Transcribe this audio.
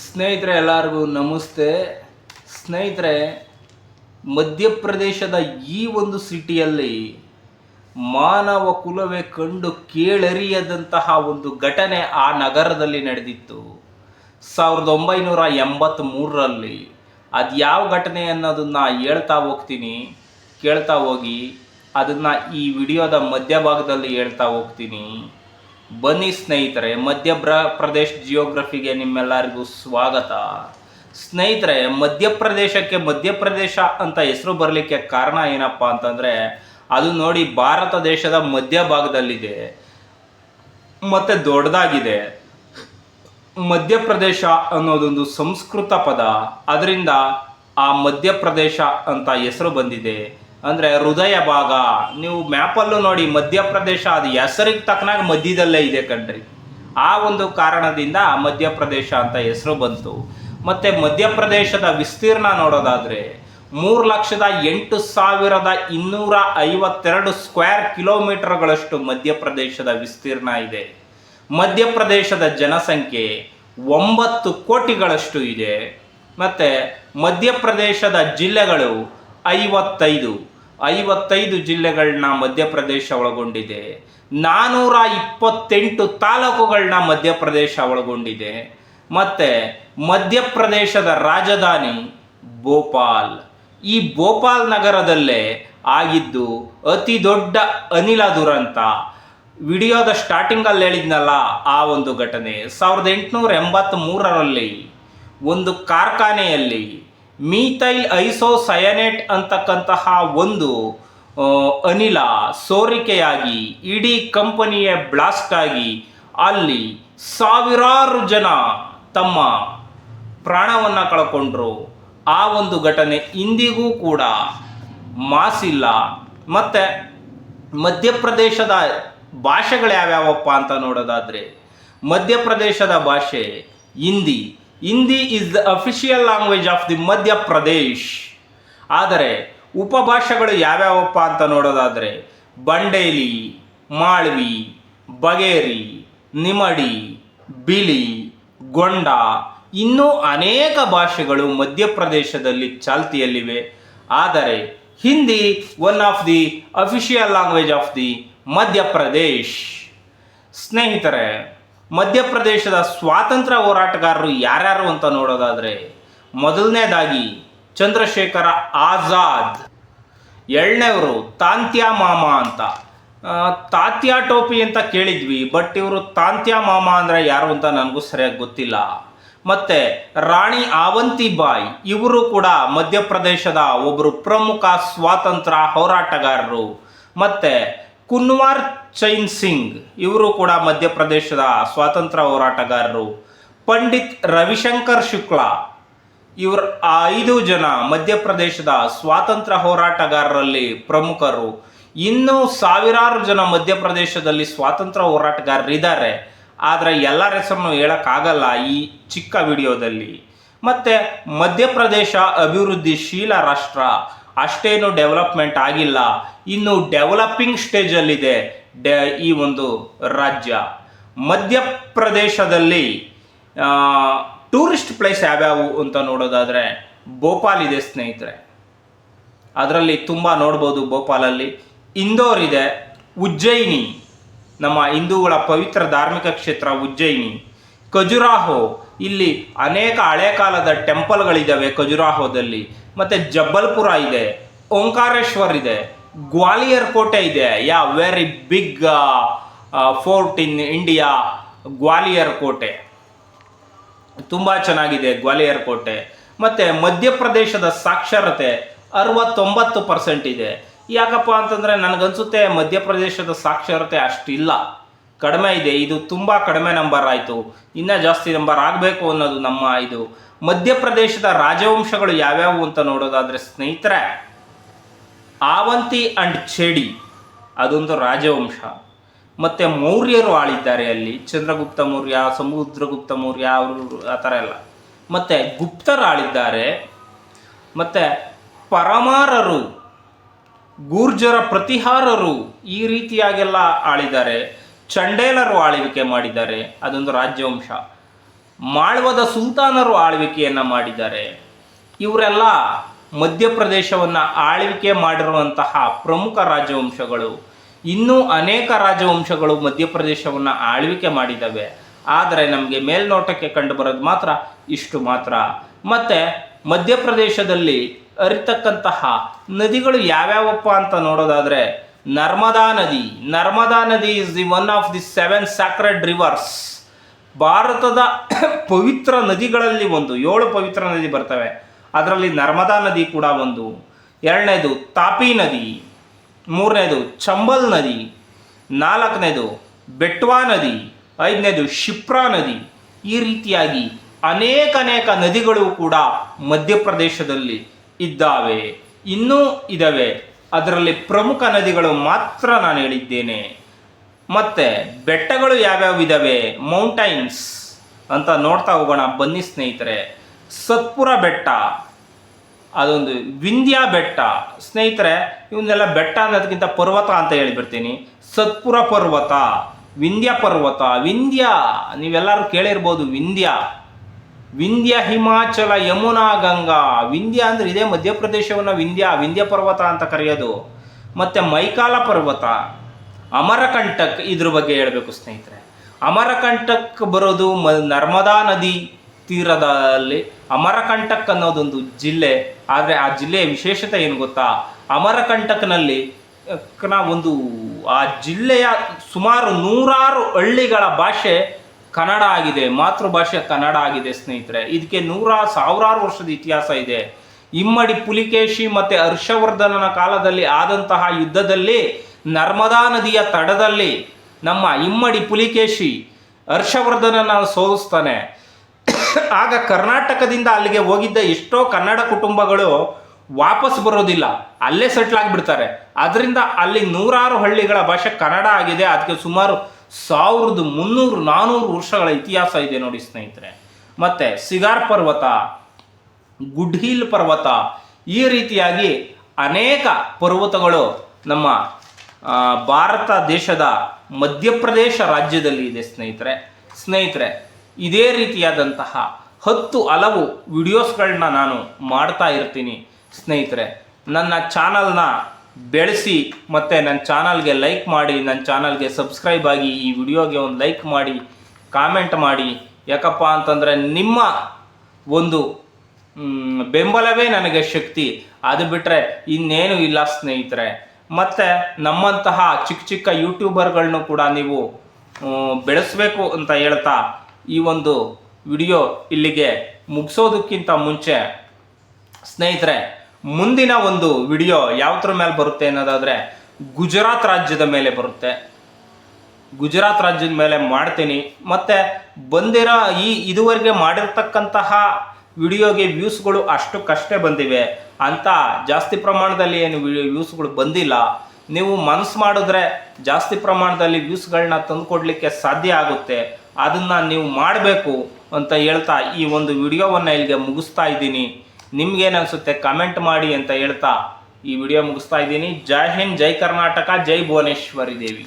ಸ್ನೇಹಿತರೆ ಎಲ್ಲರಿಗೂ ನಮಸ್ತೆ. ಸ್ನೇಹಿತರೆ, ಮಧ್ಯಪ್ರದೇಶದ ಈ ಒಂದು ಸಿಟಿಯಲ್ಲಿ ಮಾನವ ಕುಲವೇ ಕಂಡು ಕೇಳರಿಯದಂತಹ ಒಂದು ಘಟನೆ ಆ ನಗರದಲ್ಲಿ ನಡೆದಿತ್ತು 1983ರಲ್ಲಿ. ಅದು ಯಾವ ಘಟನೆ ಅನ್ನೋದನ್ನು ಹೇಳ್ತಾ ಹೋಗ್ತೀನಿ, ಕೇಳ್ತಾ ಹೋಗಿ. ಅದನ್ನು ಈ ವಿಡಿಯೋದ ಮಧ್ಯಭಾಗದಲ್ಲಿ ಹೇಳ್ತಾ ಹೋಗ್ತೀನಿ. ಬನ್ನಿ ಸ್ನೇಹಿತರೆ, ಮಧ್ಯಪ್ರದೇಶ್ ಜಿಯೋಗ್ರಫಿಗೆ ನಿಮ್ಮೆಲ್ಲರಿಗೂ ಸ್ವಾಗತ. ಸ್ನೇಹಿತರೆ, ಮಧ್ಯಪ್ರದೇಶಕ್ಕೆ ಮಧ್ಯಪ್ರದೇಶ ಅಂತ ಹೆಸರು ಬರಲಿಕ್ಕೆ ಕಾರಣ ಏನಪ್ಪ ಅಂತಂದರೆ, ಅದು ನೋಡಿ ಭಾರತ ದೇಶದ ಮಧ್ಯಭಾಗದಲ್ಲಿದೆ ಮತ್ತು ದೊಡ್ಡದಾಗಿದೆ. ಮಧ್ಯಪ್ರದೇಶ ಅನ್ನೋದೊಂದು ಸಂಸ್ಕೃತ ಪದ, ಅದರಿಂದ ಆ ಮಧ್ಯಪ್ರದೇಶ ಅಂತ ಹೆಸರು ಬಂದಿದೆ. ಅಂದರೆ ಹೃದಯ ಭಾಗ. ನೀವು ಮ್ಯಾಪಲ್ಲೂ ನೋಡಿ ಮಧ್ಯಪ್ರದೇಶ ಅದು ಹೆಸರಿಗೆ ತಕ್ಕನಾಗ ಮಧ್ಯದಲ್ಲೇ ಇದೆ ಕಣ್ರಿ. ಆ ಒಂದು ಕಾರಣದಿಂದ ಮಧ್ಯಪ್ರದೇಶ ಅಂತ ಹೆಸರು ಬಂತು. ಮತ್ತು ಮಧ್ಯಪ್ರದೇಶದ ವಿಸ್ತೀರ್ಣ ನೋಡೋದಾದರೆ 3,08,252 ಸ್ಕ್ವೇರ್ ಕಿಲೋಮೀಟರ್ಗಳಷ್ಟು ಮಧ್ಯಪ್ರದೇಶದ ವಿಸ್ತೀರ್ಣ ಇದೆ. ಮಧ್ಯಪ್ರದೇಶದ ಜನಸಂಖ್ಯೆ 9 ಕೋಟಿಗಳಷ್ಟು ಇದೆ. ಮತ್ತು ಮಧ್ಯಪ್ರದೇಶದ ಜಿಲ್ಲೆಗಳು 55 ಜಿಲ್ಲೆಗಳನ್ನ ಮಧ್ಯಪ್ರದೇಶ ಒಳಗೊಂಡಿದೆ. 428 ತಾಲೂಕುಗಳನ್ನ ಮಧ್ಯಪ್ರದೇಶ ಒಳಗೊಂಡಿದೆ. ಮತ್ತು ಮಧ್ಯಪ್ರದೇಶದ ರಾಜಧಾನಿ ಭೋಪಾಲ್. ಈ ಭೋಪಾಲ್ ನಗರದಲ್ಲೇ ಆಗಿದ್ದು ಅತಿ ದೊಡ್ಡ ಅನಿಲ ದುರಂತ. ವಿಡಿಯೋದ ಸ್ಟಾರ್ಟಿಂಗಲ್ಲಿ ಹೇಳಿದ್ನಲ್ಲ, ಆ ಒಂದು ಘಟನೆ 1883ರಲ್ಲಿ ಒಂದು ಕಾರ್ಖಾನೆಯಲ್ಲಿ ಮೀಥೈಲ್ ಐಸೋಸಯನೇಟ್ ಅಂತಕ್ಕಂತಹ ಒಂದು ಅನಿಲ ಸೋರಿಕೆಯಾಗಿ ಇಡೀ ಕಂಪನಿಯೇ ಬ್ಲಾಸ್ಟ್ ಆಗಿ ಅಲ್ಲಿ ಸಾವಿರಾರು ಜನ ತಮ್ಮ ಪ್ರಾಣವನ್ನು ಕಳ್ಕೊಂಡ್ರು. ಆ ಒಂದು ಘಟನೆ ಇಂದಿಗೂ ಕೂಡ ಮಾಸಿಲ್ಲ. ಮತ್ತು ಮಧ್ಯಪ್ರದೇಶದ ಭಾಷೆಗಳು ಯಾವ್ಯಾವಪ್ಪ ಅಂತ ನೋಡೋದಾದರೆ, ಮಧ್ಯಪ್ರದೇಶದ ಭಾಷೆ Hindi. Hindi is the official language of the Madhya Pradesh. ಆದರೆ ಉಪಭಾಷೆಗಳು ಯಾವ್ಯಾವಪ್ಪ ಅಂತ ನೋಡೋದಾದರೆ, ಬಂಡೇಲಿ, ಮಾಳ್ವಿ, ಬಗೇರಿ, ನಿಮಡಿ, ಬಿಳಿ, ಗೊಂಡ, ಇನ್ನೂ ಅನೇಕ ಭಾಷೆಗಳು ಮಧ್ಯಪ್ರದೇಶದಲ್ಲಿ ಚಾಲ್ತಿಯಲ್ಲಿವೆ. ಆದರೆ Hindi one of the official language of the Madhya Pradesh. ಸ್ನೇಹಿತರೆ, ಮಧ್ಯಪ್ರದೇಶದ ಸ್ವಾತಂತ್ರ್ಯ ಹೋರಾಟಗಾರರು ಯಾರ್ಯಾರು ಅಂತ ನೋಡೋದಾದರೆ, ಮೊದಲನೇದಾಗಿ ಚಂದ್ರಶೇಖರ ಆಜಾದ್. ಎರಡನೇವರು ತಾಂತ್ಯಾ ಮಾಮ ಅಂತ. ತಾತ್ಯಾ ಟೋಪಿ ಅಂತ ಕೇಳಿದ್ವಿ, ಬಟ್ ಇವರು ತಾಂತ್ಯಾ ಮಾಮ ಅಂದರೆ ಯಾರು ಅಂತ ನನಗೂ ಸರಿಯಾಗಿ ಗೊತ್ತಿಲ್ಲ. ಮತ್ತು ರಾಣಿ ಆವಂತಿಬಾಯಿ, ಇವರು ಕೂಡ ಮಧ್ಯಪ್ರದೇಶದ ಒಬ್ಬರು ಪ್ರಮುಖ ಸ್ವಾತಂತ್ರ್ಯ ಹೋರಾಟಗಾರರು. ಮತ್ತು ಕುನ್ವಾರ್ ಚೈನ್ ಸಿಂಗ್, ಇವರು ಕೂಡ ಮಧ್ಯಪ್ರದೇಶದ ಸ್ವಾತಂತ್ರ್ಯ ಹೋರಾಟಗಾರರು. ಪಂಡಿತ್ ರವಿಶಂಕರ್ ಶುಕ್ಲಾ, ಇವರು 5 ಜನ ಮಧ್ಯಪ್ರದೇಶದ ಸ್ವಾತಂತ್ರ್ಯ ಹೋರಾಟಗಾರರಲ್ಲಿ ಪ್ರಮುಖರು. ಇನ್ನೂ ಸಾವಿರಾರು ಜನ ಮಧ್ಯಪ್ರದೇಶದಲ್ಲಿ ಸ್ವಾತಂತ್ರ್ಯ ಹೋರಾಟಗಾರರಿದ್ದಾರೆ. ಆದರೆ ಎಲ್ಲರ ಹೆಸರನ್ನು ಹೇಳೋಕ್ಕಾಗಲ್ಲ ಈ ಚಿಕ್ಕ ವಿಡಿಯೋದಲ್ಲಿ. ಮತ್ತು ಮಧ್ಯಪ್ರದೇಶ ಅಭಿವೃದ್ಧಿಶೀಲ ರಾಷ್ಟ್ರ, ಅಷ್ಟೇನು ಡೆವಲಪ್ಮೆಂಟ್ ಆಗಿಲ್ಲ, ಇನ್ನು ಡೆವಲಪಿಂಗ್ ಸ್ಟೇಜಲ್ಲಿದೆ ಈ ಒಂದು ರಾಜ್ಯ. ಮಧ್ಯಪ್ರದೇಶದಲ್ಲಿ ಟೂರಿಸ್ಟ್ ಪ್ಲೇಸ್ ಯಾವ್ಯಾವು ಅಂತ ನೋಡೋದಾದರೆ, ಭೋಪಾಲ್ ಇದೆ ಸ್ನೇಹಿತರೆ. ಅದರಲ್ಲಿ ತುಂಬ ನೋಡ್ಬೋದು. ಭೋಪಾಲಲ್ಲಿ ಇಂದೋರ್ ಇದೆ, ಉಜ್ಜಯಿನಿ, ನಮ್ಮ ಹಿಂದೂಗಳ ಪವಿತ್ರ ಧಾರ್ಮಿಕ ಕ್ಷೇತ್ರ ಉಜ್ಜಯಿನಿ, ಖಜುರಾಹೋ, ಇಲ್ಲಿ ಅನೇಕ ಹಳೆ ಕಾಲದ ಟೆಂಪಲ್ಗಳಿದ್ದಾವೆ ಖಜುರಾಹೋದಲ್ಲಿ. ಮತ್ತು ಜಬ್ಬಲ್ಪುರ ಇದೆ, ಓಂಕಾರೇಶ್ವರ್ ಇದೆ, ಗ್ವಾಲಿಯರ್ ಕೋಟೆ ಇದೆ. Very big fort in India, Gwalior ಕೋಟೆ ತುಂಬ ಚೆನ್ನಾಗಿದೆ ಗ್ವಾಲಿಯರ್ ಕೋಟೆ. ಮತ್ತು ಮಧ್ಯಪ್ರದೇಶದ ಸಾಕ್ಷರತೆ 69% ಇದೆ. ಯಾಕಪ್ಪ ಅಂತಂದರೆ ನನಗನ್ಸುತ್ತೆ ಮಧ್ಯಪ್ರದೇಶದ ಸಾಕ್ಷರತೆ ಅಷ್ಟಿಲ್ಲ, ಕಡಿಮೆ ಇದೆ. ಇದು ತುಂಬ ಕಡಿಮೆ ನಂಬರ್ ಆಯಿತು, ಇನ್ನೂ ಜಾಸ್ತಿ ನಂಬರ್ ಆಗಬೇಕು ಅನ್ನೋದು ನಮ್ಮ ಇದು. ಮಧ್ಯಪ್ರದೇಶದ ರಾಜವಂಶಗಳು ಯಾವ್ಯಾವು ಅಂತ ನೋಡೋದಾದರೆ ಸ್ನೇಹಿತರೆ, ಆವಂತಿ ಆ್ಯಂಡ್ ಛೇಡಿ ಅದೊಂದು ರಾಜವಂಶ. ಮತ್ತು ಮೌರ್ಯರು ಆಳಿದ್ದಾರೆ ಅಲ್ಲಿ, ಚಂದ್ರಗುಪ್ತ ಮೌರ್ಯ, ಸಮುದ್ರಗುಪ್ತ ಮೌರ್ಯ, ಅವರು ಆ ಥರ ಎಲ್ಲ. ಮತ್ತು ಗುಪ್ತರು ಆಳಿದ್ದಾರೆ. ಮತ್ತು ಪರಮಾರರು, ಗೂರ್ಜರ ಪ್ರತಿಹಾರರು ಈ ರೀತಿಯಾಗೆಲ್ಲ ಆಳಿದ್ದಾರೆ. ಚಂಡೇಲರು ಆಳ್ವಿಕೆ ಮಾಡಿದ್ದಾರೆ, ಅದೊಂದು ರಾಜ್ಯವಂಶ. ಮಾಳ್ವದ ಸುಲ್ತಾನರು ಆಳ್ವಿಕೆಯನ್ನು ಮಾಡಿದ್ದಾರೆ. ಇವರೆಲ್ಲ ಮಧ್ಯಪ್ರದೇಶವನ್ನು ಆಳ್ವಿಕೆ ಮಾಡಿರುವಂತಹ ಪ್ರಮುಖ ರಾಜವಂಶಗಳು. ಇನ್ನೂ ಅನೇಕ ರಾಜವಂಶಗಳು ಮಧ್ಯಪ್ರದೇಶವನ್ನು ಆಳ್ವಿಕೆ ಮಾಡಿದ್ದಾವೆ. ಆದರೆ ನಮಗೆ ಮೇಲ್ನೋಟಕ್ಕೆ ಕಂಡುಬರೋದು ಮಾತ್ರ ಇಷ್ಟು ಮಾತ್ರ. ಮತ್ತು ಮಧ್ಯಪ್ರದೇಶದಲ್ಲಿ ಹರಿತಕ್ಕಂತಹ ನದಿಗಳು ಯಾವ್ಯಾವಪ್ಪ ಅಂತ ನೋಡೋದಾದರೆ ನರ್ಮದಾ ನದಿ is the one of the 7 sacred rivers. ಭಾರತದ ಪವಿತ್ರ ನದಿಗಳಲ್ಲಿ ಒಂದು 7 ಪವಿತ್ರ ನದಿ ಬರ್ತವೆ. ಅದರಲ್ಲಿ ನರ್ಮದಾ ನದಿ ಕೂಡ ಒಂದು. 2ನೇದು ತಾಪಿ ನದಿ, 3ನೇದು ಚಂಬಲ್ ನದಿ, 4ನೇದು ಬೆಟ್ವಾ ನದಿ, 5ನೇದು ಶಿಪ್ರಾ ನದಿ. ಈ ರೀತಿಯಾಗಿ ಅನೇಕ ನದಿಗಳು ಕೂಡ ಮಧ್ಯಪ್ರದೇಶದಲ್ಲಿ ಇದ್ದಾವೆ, ಇನ್ನೂ ಇದ್ದಾವೆ. ಅದರಲ್ಲಿ ಪ್ರಮುಖ ನದಿಗಳು ಮಾತ್ರ ನಾನು ಹೇಳಿದ್ದೇನೆ. ಮತ್ತು ಬೆಟ್ಟಗಳು ಯಾವ್ಯಾವ ಇದ್ದಾವೆ, ಮೌಂಟೈನ್ಸ್ ಅಂತ ನೋಡ್ತಾ ಹೋಗೋಣ ಬನ್ನಿ ಸ್ನೇಹಿತರೆ. ಸತ್ಪುರ ಬೆಟ್ಟ, ಅದೊಂದು ವಿಂಧ್ಯ ಬೆಟ್ಟ. ಸ್ನೇಹಿತರೆ, ಇವನ್ನೆಲ್ಲ ಬೆಟ್ಟ ಅನ್ನೋದಕ್ಕಿಂತ ಪರ್ವತ ಅಂತ ಹೇಳಿಬಿಡ್ತೀನಿ. ಸತ್ಪುರ ಪರ್ವತ, ವಿಂಧ್ಯ ಪರ್ವತ. ವಿಂಧ್ಯ ನೀವೆಲ್ಲರೂ ಕೇಳಿರ್ಬೋದು. ವಿಂಧ್ಯ ಹಿಮಾಚಲ, ಯಮುನಾ, ಗಂಗಾ. ವಿಂಧ್ಯ ಅಂದರೆ ಇದೇ ಮಧ್ಯಪ್ರದೇಶವನ್ನು ವಿಂಧ್ಯ ಪರ್ವತ ಅಂತ ಕರೆಯೋದು. ಮತ್ತು ಮೈಕಾಲ ಪರ್ವತ, ಅಮರಕಂಟಕ್. ಇದ್ರ ಬಗ್ಗೆ ಹೇಳಬೇಕು ಸ್ನೇಹಿತರೆ. ಅಮರಕಂಟಕ್ ಬರೋದು ನರ್ಮದಾ ನದಿ ತೀರದಲ್ಲಿ. ಅಮರಕಂಟಕ್ ಅನ್ನೋದೊಂದು ಜಿಲ್ಲೆ. ಆದರೆ ಆ ಜಿಲ್ಲೆಯ ವಿಶೇಷತೆ ಏನು ಗೊತ್ತಾ, ಅಮರಕಂಟಕ್ನಲ್ಲಿ ಆ ಜಿಲ್ಲೆಯ ಸುಮಾರು 100 ಹಳ್ಳಿಗಳ ಭಾಷೆ ಕನ್ನಡ ಆಗಿದೆ, ಮಾತೃಭಾಷೆ ಕನ್ನಡ ಆಗಿದೆ ಸ್ನೇಹಿತರೆ. ಇದಕ್ಕೆ ಸಾವಿರಾರು ವರ್ಷದ ಇತಿಹಾಸ ಇದೆ. ಇಮ್ಮಡಿ ಪುಲಿಕೇಶಿ ಮತ್ತು ಹರ್ಷವರ್ಧನನ ಕಾಲದಲ್ಲಿ ಆದಂತಹ ಯುದ್ಧದಲ್ಲಿ ನರ್ಮದಾ ನದಿಯ ತಡದಲ್ಲಿ ನಮ್ಮ ಇಮ್ಮಡಿ ಪುಲಿಕೇಶಿ ಹರ್ಷವರ್ಧನನ ಸೋಲಿಸ್ತಾನೆ. ಆಗ ಕರ್ನಾಟಕದಿಂದ ಅಲ್ಲಿಗೆ ಹೋಗಿದ್ದ ಎಷ್ಟೋ ಕನ್ನಡ ಕುಟುಂಬಗಳು ವಾಪಸ್ ಬರೋದಿಲ್ಲ, ಅಲ್ಲೇ ಸೆಟ್ಲ್ ಆಗಿಬಿಡ್ತಾರೆ. ಅದರಿಂದ ಅಲ್ಲಿ 100 ಹಳ್ಳಿಗಳ ಭಾಷೆ ಕನ್ನಡ ಆಗಿದೆ. ಅದಕ್ಕೆ ಸುಮಾರು 1300-400 ವರ್ಷಗಳ ಇತಿಹಾಸ ಇದೆ ನೋಡಿ ಸ್ನೇಹಿತರೆ. ಮತ್ತು ಸಿಗಾರ್ ಪರ್ವತ, ಗುಡ್ ಹಿಲ್ ಪರ್ವತ, ಈ ರೀತಿಯಾಗಿ ಅನೇಕ ಪರ್ವತಗಳು ನಮ್ಮ ಭಾರತ ದೇಶದ ಮಧ್ಯಪ್ರದೇಶ ರಾಜ್ಯದಲ್ಲಿ ಇದೆ ಸ್ನೇಹಿತರೆ. ಇದೇ ರೀತಿಯಾದಂತಹ 10 ಹಲವು ವಿಡಿಯೋಸ್ಗಳನ್ನ ನಾನು ಮಾಡ್ತಾ ಇರ್ತೀನಿ ಸ್ನೇಹಿತರೆ. ನನ್ನ ಚಾನಲ್ನ ಬೆಳೆಸಿ ಮತ್ತು ನನ್ನ ಚಾನಲ್ಗೆ ಲೈಕ್ ಮಾಡಿ, ನನ್ನ ಚಾನಲ್ಗೆ ಸಬ್ಸ್ಕ್ರೈಬ್ ಆಗಿ, ಈ ವಿಡಿಯೋಗೆ ಒಂದು ಲೈಕ್ ಮಾಡಿ, ಕಾಮೆಂಟ್ ಮಾಡಿ. ಯಾಕಪ್ಪ ಅಂತಂದರೆ ನಿಮ್ಮ ಒಂದು ಬೆಂಬಲವೇ ನನಗೆ ಶಕ್ತಿ. ಅದು ಬಿಟ್ಟರೆ ಇನ್ನೇನು ಇಲ್ಲ ಸ್ನೇಹಿತರೆ. ಮತ್ತು ನಮ್ಮಂತಹ ಚಿಕ್ಕ ಯೂಟ್ಯೂಬರ್ಗಳನ್ನೂ ಕೂಡ ನೀವು ಬೆಳೆಸಬೇಕು ಅಂತ ಹೇಳ್ತಾ ಈ ಒಂದು ವಿಡಿಯೋ ಇಲ್ಲಿಗೆ ಮುಗಿಸೋದಕ್ಕಿಂತ ಮುಂಚೆ ಸ್ನೇಹಿತರೆ, ಮುಂದಿನ ಒಂದು ವಿಡಿಯೋ ಯಾವ್ದ್ರ ಮೇಲೆ ಬರುತ್ತೆ ಅನ್ನೋದಾದರೆ ಗುಜರಾತ್ ರಾಜ್ಯದ ಮೇಲೆ ಬರುತ್ತೆ. ಗುಜರಾತ್ ರಾಜ್ಯದ ಮೇಲೆ ಮಾಡ್ತೀನಿ. ಮತ್ತು ಬಂದಿರೋ ಇದುವರೆಗೆ ಮಾಡಿರ್ತಕ್ಕಂತಹ ವಿಡಿಯೋಗೆ ವ್ಯೂಸ್ಗಳು ಅಷ್ಟಕ್ಕಷ್ಟೇ ಬಂದಿವೆ ಅಂತ ಜಾಸ್ತಿ ಪ್ರಮಾಣದಲ್ಲಿ ಏನು ವ್ಯೂಸ್ಗಳು ಬಂದಿಲ್ಲ. ನೀವು ಮನಸ್ಸು ಮಾಡಿದ್ರೆ ಜಾಸ್ತಿ ಪ್ರಮಾಣದಲ್ಲಿ ವ್ಯೂಸ್ಗಳನ್ನ ತಂದುಕೊಡ್ಲಿಕ್ಕೆ ಸಾಧ್ಯ ಆಗುತ್ತೆ. ಅದನ್ನು ನೀವು ಮಾಡಬೇಕು ಅಂತ ಹೇಳ್ತಾ ಈ ಒಂದು ವಿಡಿಯೋವನ್ನು ಇಲ್ಲಿಗೆ ಮುಗಿಸ್ತಾ ಇದ್ದೀನಿ. ನಿಮ್ಗೇನು ಅನಿಸುತ್ತೆ ಕಮೆಂಟ್ ಮಾಡಿ ಅಂತ ಹೇಳ್ತಾ ಈ ವಿಡಿಯೋ ಮುಗಿಸ್ತಾ ಇದ್ದೀನಿ. ಜೈ ಹಿಂದ್, ಜೈ ಕರ್ನಾಟಕ, ಜೈ ಭುವನೇಶ್ವರಿ ದೇವಿ.